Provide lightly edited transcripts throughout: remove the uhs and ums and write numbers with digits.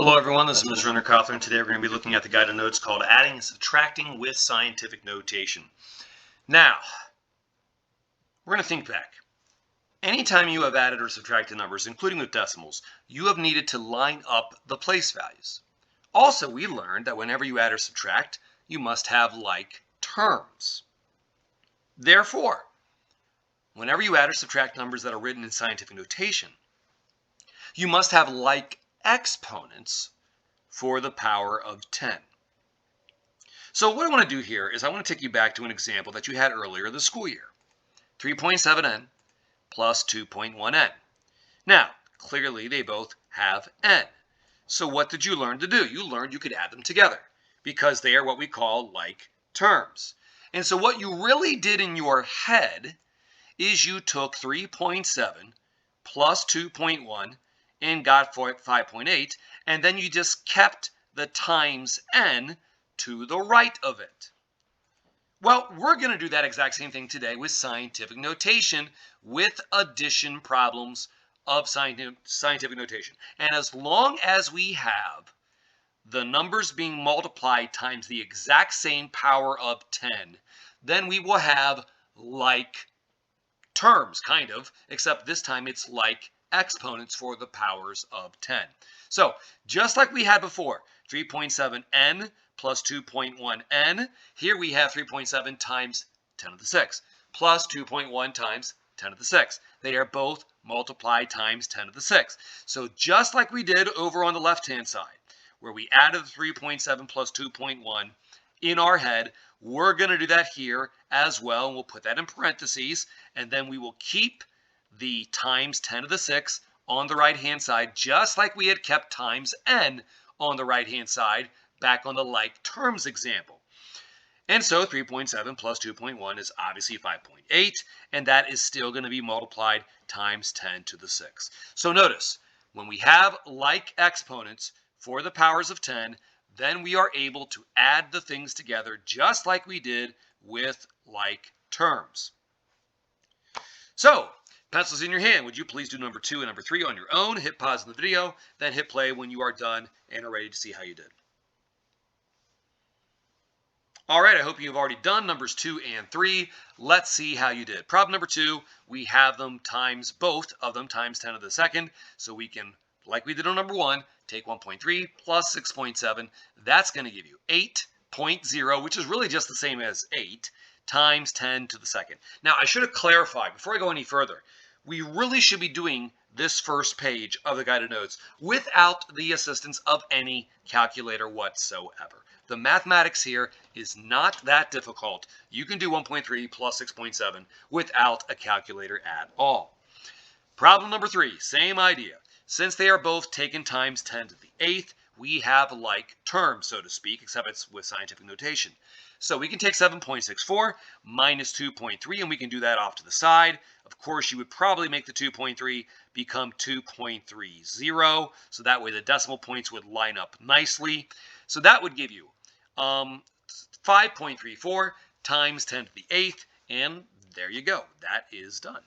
Hello everyone, this is Mr. Underkoffler, and today we're going to be looking at the guided notes called Adding and Subtracting with Scientific Notation. Now, we're going to think back. Anytime you have added or subtracted numbers, including with decimals, you have needed to line up the place values. Also, we learned that whenever you add or subtract, you must have like terms. Therefore, whenever you add or subtract numbers that are written in scientific notation, you must have like exponents for the power of 10. So what I want to do here is I want to take you back to an example that you had earlier this school year. 3.7n plus 2.1n. Now, clearly they both have n. So what did you learn to do? You learned you could add them together because they are what we call like terms. And so what you really did in your head is you took 3.7 plus 2.1 and got 5.8, and then you just kept the times n to the right of it. Well, we're going to do that exact same thing today with scientific notation with addition problems of scientific notation. And as long as we have the numbers being multiplied times the exact same power of 10, then we will have like terms, kind of, except this time it's like exponents for the powers of 10. So just like we had before, 3.7n plus 2.1n, here we have 3.7 times 10 to the 6 plus 2.1 times 10 to the 6. They are both multiplied times 10 to the 6. So just like we did over on the left-hand side, where we added the 3.7 plus 2.1 in our head, we're going to do that here as well. And we'll put that in parentheses, and then we will keep the times 10 to the 6 on the right-hand side, just like we had kept times n on the right-hand side back on the like terms example. And so 3.7 plus 2.1 is obviously 5.8, and that is still going to be multiplied times 10 to the 6. So notice, when we have like exponents for the powers of 10, then we are able to add the things together just like we did with like terms. So, pencils in your hand, would you please do number 2 and number 3 on your own? Hit pause in the video, then hit play when you are done and are ready to see how you did. All right, I hope you've already done numbers 2 and 3. Let's see how you did. Problem number 2, we have them times, both of them times 10 to the second. So we can, like we did on number 1, take 1.3 plus 6.7. That's going to give you 8.0, which is really just the same as 8, times 10 to the second. Now, I should have clarified, before I go any further, we really should be doing this first page of the guided notes without the assistance of any calculator whatsoever. The mathematics here is not that difficult. You can do 1.3 plus 6.7 without a calculator at all. Problem number 3, same idea. Since they are both taken times 10 to the 8th, we have like terms, so to speak, except it's with scientific notation. So we can take 7.64 minus 2.3, and we can do that off to the side. Of course, you would probably make the 2.3 become 2.30, so that way the decimal points would line up nicely. So that would give you 5.34 times 10 to the 8th, and there you go. That is done.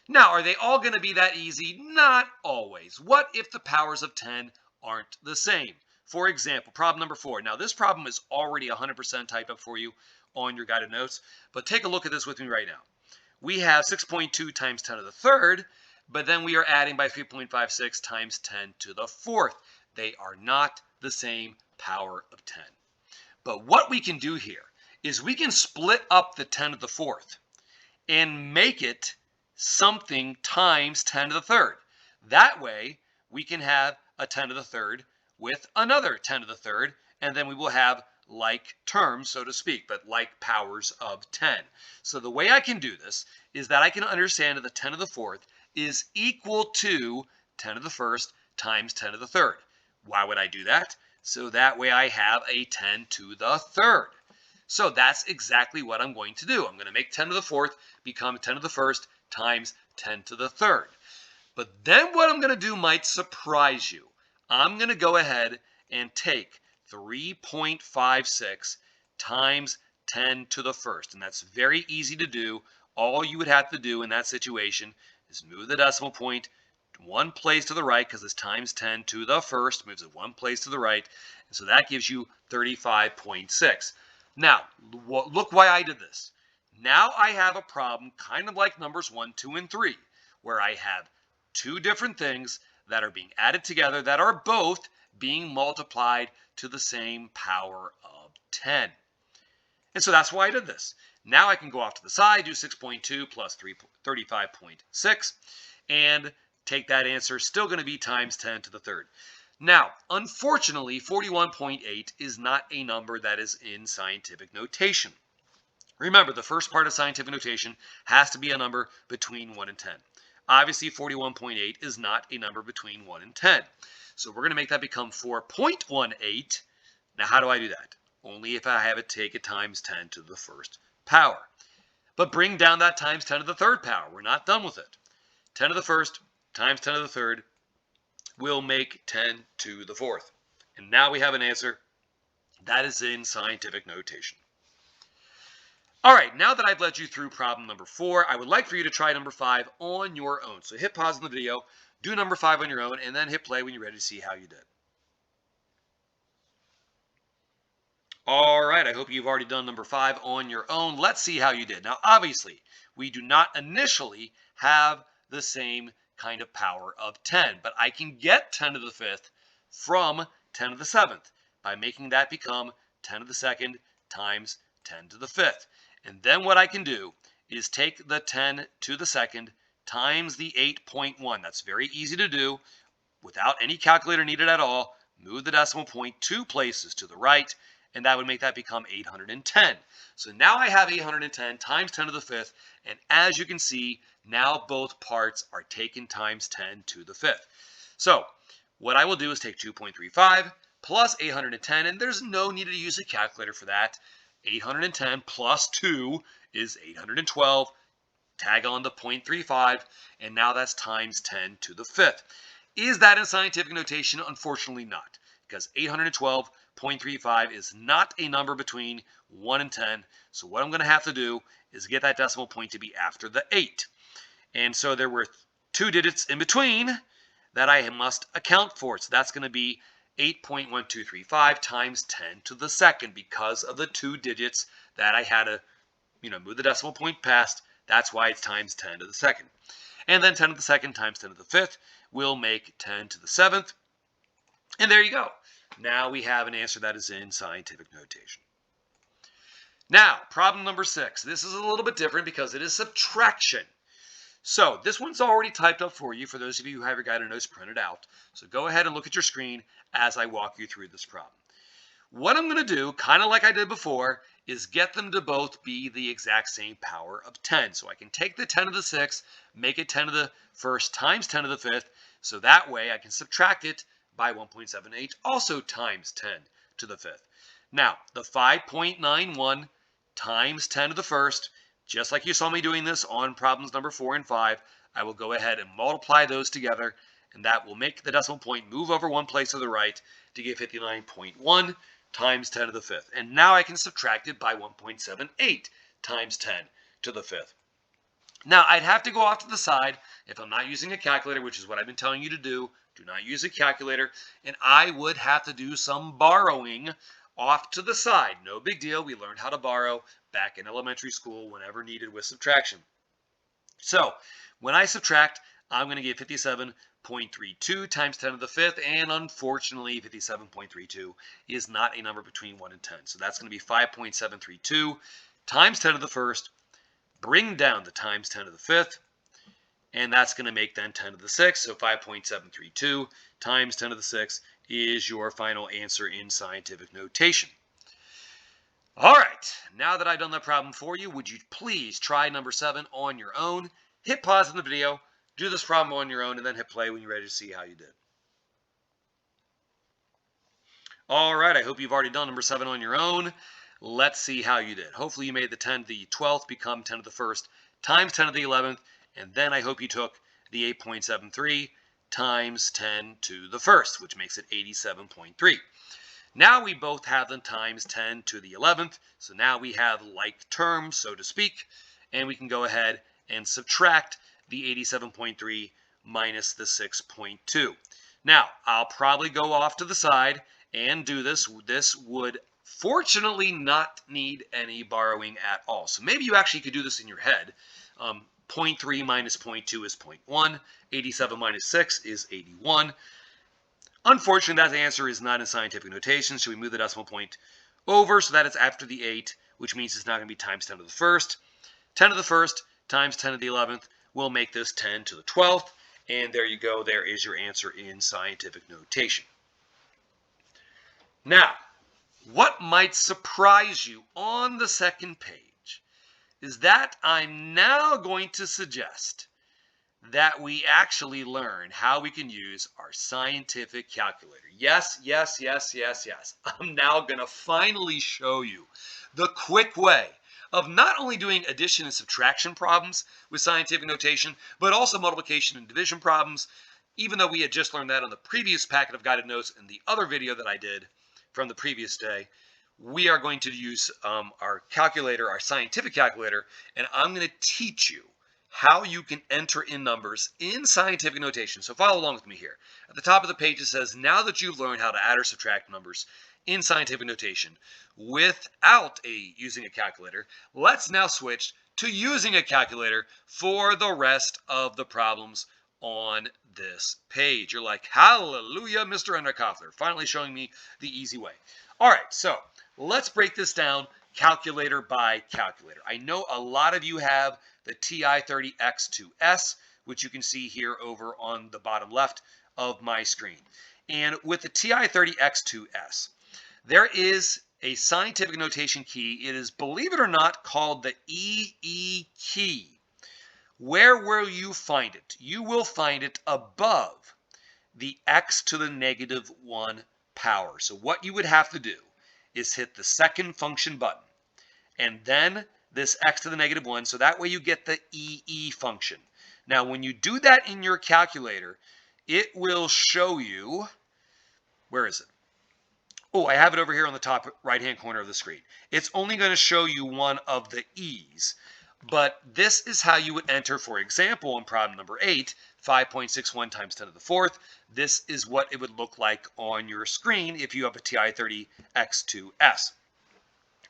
Now, are they all going to be that easy? Not always. What if the powers of 10 aren't the same? For example, problem number 4. Now, this problem is already 100% typed up for you on your guided notes, but take a look at this with me right now. We have 6.2 times 10 to the 3rd, but then we are adding by 3.56 times 10 to the 4th. They are not the same power of 10. But what we can do here is we can split up the 10 to the 4th and make it something times 10 to the 3rd. That way, we can have a 10 to the 3rd with another 10 to the 3rd, and then we will have like terms, so to speak, but like powers of 10. So the way I can do this is that I can understand that the 10 to the 4th is equal to 10 to the 1st times 10 to the 3rd. Why would I do that? So that way I have a 10 to the 3rd. So that's exactly what I'm going to do. I'm going to make 10 to the 4th become 10 to the 1st times 10 to the 3rd. But then what I'm going to do might surprise you. I'm going to go ahead and take 3.56 times 10 to the 1st. And that's very easy to do. All you would have to do in that situation is move the decimal point one place to the right because it's times 10 to the first, moves it one place to the right. And so that gives you 35.6. Now, look why I did this. Now I have a problem kind of like numbers 1, 2, and 3, where I have two different things that are being added together that are both being multiplied to the same power of 10. And so that's why I did this. Now I can go off to the side, do 6.2 plus 35.6, and take that answer, still going to be times 10 to the third. Now, unfortunately, 41.8 is not a number that is in scientific notation. Remember, the first part of scientific notation has to be a number between 1 and 10. Obviously, 41.8 is not a number between 1 and 10. So we're going to make that become 4.18. Now, how do I do that? Only if I have it take it times 10 to the first power. But bring down that times 10 to the third power. We're not done with it. 10 to the first times 10 to the third will make 10 to the fourth. And now we have an answer that is in scientific notation. All right, now that I've led you through problem number 4, I would like for you to try number 5 on your own. So hit pause on the video, do number 5 on your own, and then hit play when you're ready to see how you did. All right, I hope you've already done number 5 on your own. Let's see how you did. Now, obviously, we do not initially have the same kind of power of 10, but I can get 10 to the 5th from 10 to the 7th by making that become 10 to the 2nd times 10 to the 5th. And then what I can do is take the 10 to the 2nd times the 8.1. That's very easy to do without any calculator needed at all. Move the decimal point 2 places to the right, and that would make that become 810. So now I have 810 times 10 to the 5th, and as you can see, now both parts are taken times 10 to the 5th. So what I will do is take 2.35 plus 810, and there's no need to use a calculator for that. 810 plus 2 is 812. Tag on the 0.35, and now that's times 10 to the 5th. Is that in scientific notation? Unfortunately not, because 812.35 is not a number between 1 and 10. So what I'm going to have to do is get that decimal point to be after the 8. And so there were 2 digits in between that I must account for. So that's going to be 8.1235 times 10 to the 2nd because of the 2 digits that I had to, move the decimal point past. That's why it's times 10 to the 2nd. And then 10 to the 2nd times 10 to the 5th will make 10 to the 7th. And there you go. Now we have an answer that is in scientific notation. Now, problem number 6. This is a little bit different because it is subtraction. So this one's already typed up for you for those of you who have your guide and notes printed out. So go ahead and look at your screen as I walk you through this problem. What I'm going to do, kind of like I did before, is get them to both be the exact same power of 10. So I can take the 10 to the 6th, make it 10 to the 1st times 10 to the 5th. So that way I can subtract it by 1.78, also times 10 to the 5th. Now, the 5.91 times 10 to the 1st, just like you saw me doing this on problems number 4 and 5, I will go ahead and multiply those together, and that will make the decimal point move over one place to the right to give 59.1 times 10 to the 5th. And now I can subtract it by 1.78 times 10 to the 5th. Now, I'd have to go off to the side if I'm not using a calculator, which is what I've been telling you to do. Do not use a calculator. And I would have to do some borrowing off to the side. No big deal. We learned how to borrow back in elementary school whenever needed with subtraction. So when I subtract, I'm going to get 57.32 times 10 to the 5th, and unfortunately 57.32 is not a number between 1 and 10. So that's going to be 5.732 times 10 to the 1st, bring down the times 10 to the 5th, and that's going to make then 10 to the 6th. So 5.732 times 10 to the 6th is your final answer in scientific notation. All right, now that I've done that problem for you, would you please try number 7 on your own? Hit pause on the video, do this problem on your own, and then hit play when you're ready to see how you did. All right, I hope you've already done number 7 on your own. Let's see how you did. Hopefully you made the 10 to the 12th become 10 to the 1st times 10 to the 11th, and then I hope you took the 8.73 times 10 to the 1st, which makes it 87.3. Now we both have them times 10 to the 11th, so now we have like terms, so to speak, and we can go ahead and subtract the 87.3 minus the 6.2. Now, I'll probably go off to the side and do this. This would fortunately not need any borrowing at all. So maybe you actually could do this in your head. 0.3 minus 0.2 is 0.1. 87 minus 6 is 81. Unfortunately, that answer is not in scientific notation, so we move the decimal point over so that it's after the 8, which means it's not going to be times 10 to the first. 10 to the first times 10 to the 11th will make this 10 to the 12th. And there you go. There is your answer in scientific notation. Now, what might surprise you on the second page is that I'm now going to suggest that we actually learn how we can use our scientific calculator. Yes, yes, yes, yes, yes. I'm now going to finally show you the quick way of not only doing addition and subtraction problems with scientific notation, but also multiplication and division problems, even though we had just learned that on the previous packet of guided notes in the other video that I did from the previous day. We are going to use our calculator, our scientific calculator, and I'm going to teach you how you can enter in numbers in scientific notation. So follow along with me here. At the top of the page it says, now that you've learned how to add or subtract numbers in scientific notation without using a calculator, let's now switch to using a calculator for the rest of the problems on this page. You're like, hallelujah, Mr. Underkoffler, finally showing me the easy way. All right, so let's break this down calculator by calculator. I know a lot of you have the TI-30X2S, which you can see here over on the bottom left of my screen. And with the TI-30X2S, there is a scientific notation key. It is, believe it or not, called the EE key. Where will you find it? You will find it above the x to the negative 1 power. So what you would have to do is hit the second function button and then this x to the negative 1, so that way you get the EE function. Now, when you do that in your calculator, it will show you, where is it? Oh, I have it over here on the top right-hand corner of the screen. It's only going to show you one of the E's, but this is how you would enter, for example, in problem number 8, 5.61 times 10 to the 4th. This is what it would look like on your screen if you have a TI-30X2S.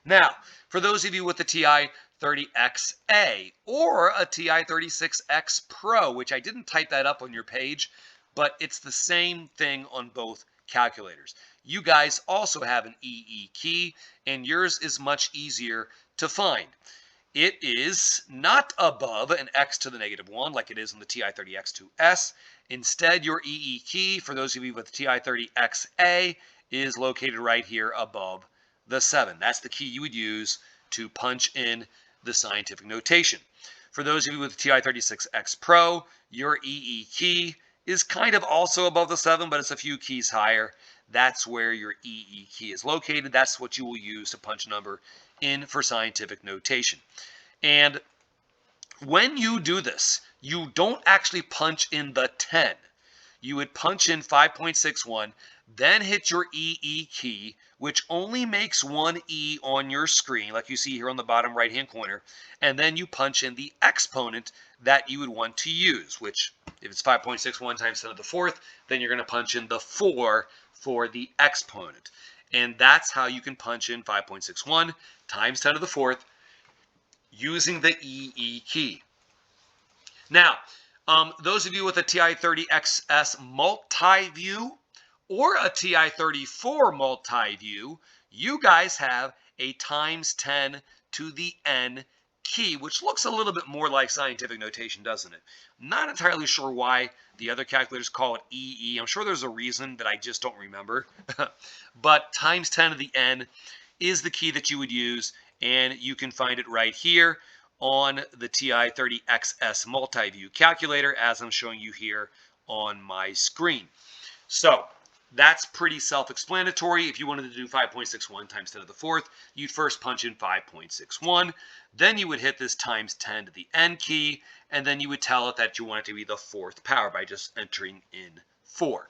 Now, for those of you with the TI-30XA or a TI-36X Pro, which I didn't type that up on your page, but it's the same thing on both calculators. You guys also have an EE key, and yours is much easier to find. It is not above an x to the negative 1 like it is in the TI-30X2S. Instead, your EE key, for those of you with the TI-30XA, is located right here above the 7. That's the key you would use to punch in the scientific notation. For those of you with the TI-36X Pro, your EE key is kind of also above the 7, but it's a few keys higher. That's where your EE key is located. That's what you will use to punch a number in for scientific notation. And when you do this, you don't actually punch in the 10. You would punch in 5.61, then hit your EE key, which only makes one E on your screen, like you see here on the bottom right-hand corner, and then you punch in the exponent that you would want to use, which, if it's 5.61 times 10 to the 4th, then you're going to punch in the 4 for the exponent. And that's how you can punch in 5.61 times 10 to the 4th using the EE key. Now, those of you with a TI-30XS multi-view or a TI-34 multi-view, you guys have a times 10 to the n key, which looks a little bit more like scientific notation, doesn't it? I'm not entirely sure why the other calculators call it EE. I'm sure there's a reason that I just don't remember. But times 10 to the n is the key that you would use, and you can find it right here on the TI-30XS multi-view calculator, as I'm showing you here on my screen. So that's pretty self-explanatory. If you wanted to do 5.61 times 10 to the 4th, you'd first punch in 5.61. Then you would hit this times 10 to the n key, and then you would tell it that you want it to be the 4th power by just entering in 4.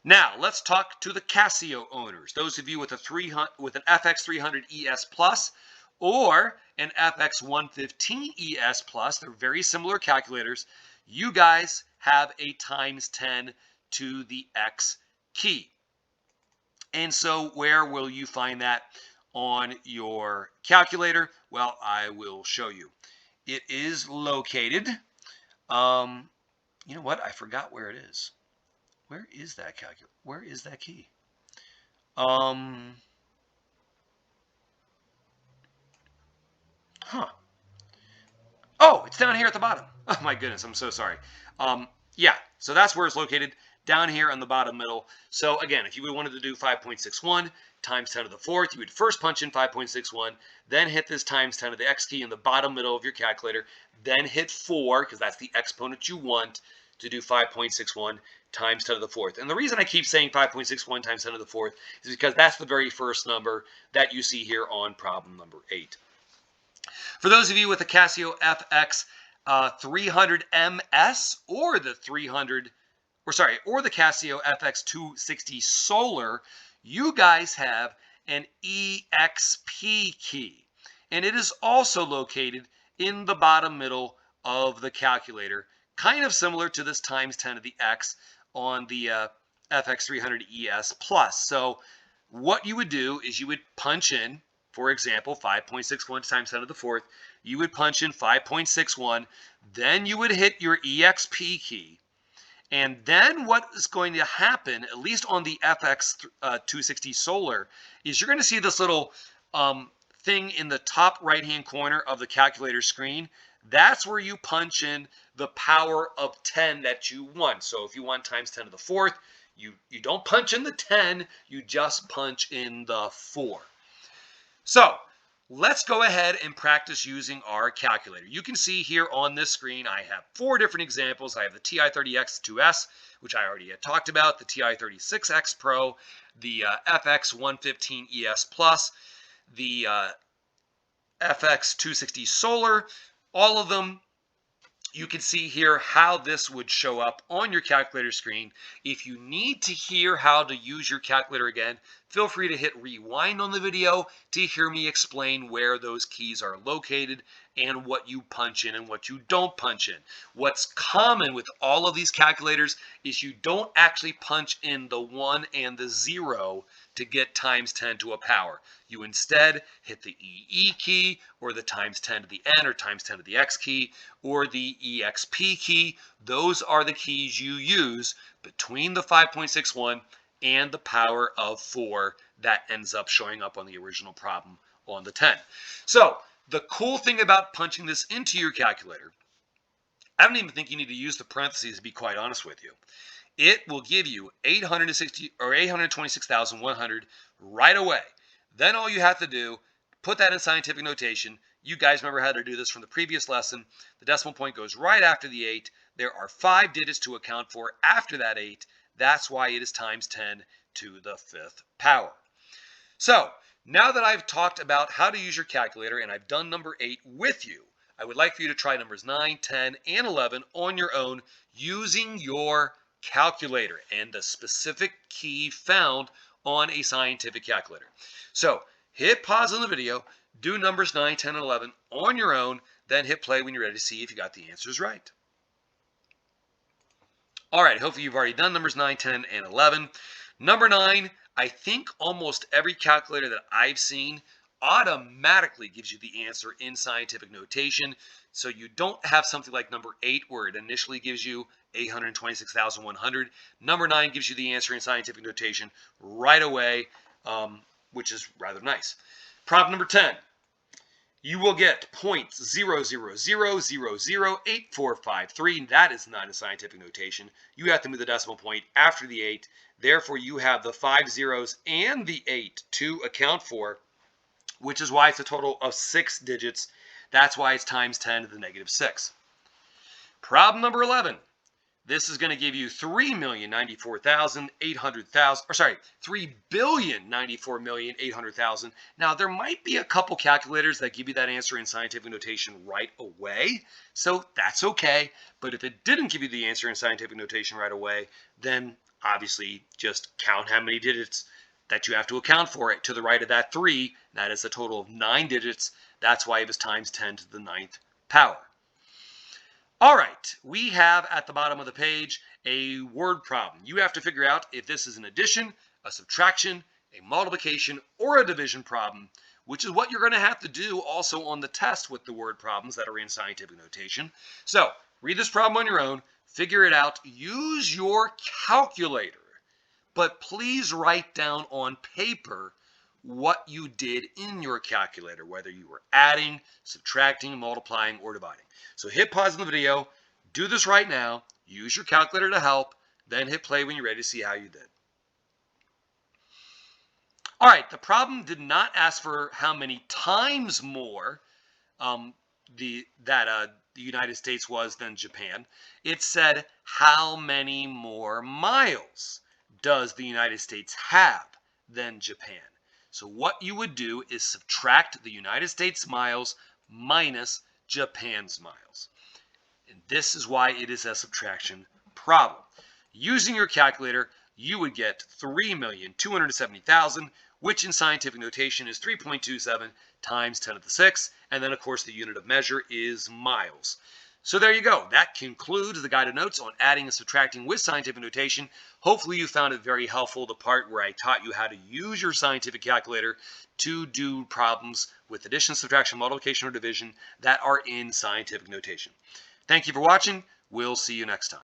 Now, let's talk to the Casio owners. Those of you with an FX300 ES Plus or an FX115 ES Plus, they're very similar calculators. you guys have a times 10 to the x key. And so where will you find that on your calculator? Well, I will show you. It is located, you know what? I forgot where it is. Where is that calculator? Where is that key? Oh, it's down here at the bottom. Oh my goodness, I'm so sorry. Yeah, so that's where it's located, down here on the bottom middle. So again, if you wanted to do 5.61 times 10 to the fourth, you would first punch in 5.61, then hit this times 10 to the x key in the bottom middle of your calculator, then hit 4, because that's the exponent you want, to do 5.61 times 10 to the fourth. And the reason I keep saying 5.61 times 10 to the fourth is because that's the very first number that you see here on problem number 8. For those of you with the Casio FX 300MS or the Casio FX 260 Solar, you guys have an EXP key, and it is also located in the bottom middle of the calculator, kind of similar to this times 10 to the x on the FX 300 ES Plus. So what you would do is you would punch in, for example, 5.61 times 10 to the fourth. You would punch in 5.61, then you would hit your EXP key. And then what is going to happen, at least on the FX 260 Solar, is you're going to see this little thing in the top right-hand corner of the calculator screen. That's where you punch in the power of 10 that you want. So if you want times 10 to the fourth, you don't punch in the 10, you just punch in the 4. So let's go ahead and practice using our calculator. You can see here on this screen, I have 4 different examples. I have the TI-30X2S, which I already had talked about, the TI-36X Pro, the FX 115 ES Plus, the FX 260 Solar, all of them. You can see here how this would show up on your calculator screen. If you need to hear how to use your calculator again, feel free to hit rewind on the video to hear me explain where those keys are located and what you punch in and what you don't punch in. What's common with all of these calculators is you don't actually punch in the 1 and the 0 to get times 10 to a power. You instead hit the EE key or the times 10 to the N or times 10 to the X key or the EXP key. Those are the keys you use between the 5.61 and the power of 4 that ends up showing up on the original problem on the 10. So the cool thing about punching this into your calculator, I don't even think you need to use the parentheses, to be quite honest with you. It will give you 826,100 right away. Then all you have to do, put that in scientific notation. You guys remember how to do this from the previous lesson. The decimal point goes right after the 8. There are 5 digits to account for after that 8. That's why it is times 10 to the 5th power. So now that I've talked about how to use your calculator and I've done number 8 with you, I would like for you to try numbers 9, 10, and 11 on your own using your calculator and the specific key found on a scientific calculator. So hit pause on the video, do numbers 9, 10, and 11 on your own, then hit play when you're ready to see if you got the answers right. All right, hopefully you've already done numbers 9, 10, and 11. Number 9, I think almost every calculator that I've seen automatically gives you the answer in scientific notation. So you don't have something like number 8 where it initially gives you 826,100. Number 9 gives you the answer in scientific notation right away, which is rather nice. Problem number 10. You will get 0.000008453. That is not a scientific notation. You have to move the decimal point after the 8. Therefore, you have the 5 zeros and the 8 to account for, which is why it's a total of 6 digits. That's why it's times 10 to the negative 6. Problem number 11. This is going to give you 3,094,800,000. Now, there might be a couple calculators that give you that answer in scientific notation right away, so that's okay. But if it didn't give you the answer in scientific notation right away, then obviously just count how many digits that you have to account for it to the right of that 3. That is a total of 9 digits. That's why it was times 10 to the 9th power. All right, we have at the bottom of the page a word problem. You have to figure out if this is an addition, a subtraction, a multiplication, or a division problem, which is what you're going to have to do also on the test with the word problems that are in scientific notation. So read this problem on your own, figure it out, use your calculator, but please write down on paper what you did in your calculator, whether you were adding, subtracting, multiplying, or dividing. So hit pause on the video, do this right now, use your calculator to help, then hit play when you're ready to see how you did. All right, the problem did not ask for how many times more the United States was than Japan. It said how many more miles does the United States have than Japan. So what you would do is subtract the United States miles minus Japan's miles. And this is why it is a subtraction problem. Using your calculator, you would get 3,270,000, which in scientific notation is 3.27 times 10 to the 6th. And then, of course, the unit of measure is miles. So there you go. That concludes the guided notes on adding and subtracting with scientific notation. Hopefully you found it very helpful, the part where I taught you how to use your scientific calculator to do problems with addition, subtraction, multiplication, or division that are in scientific notation. Thank you for watching. We'll see you next time.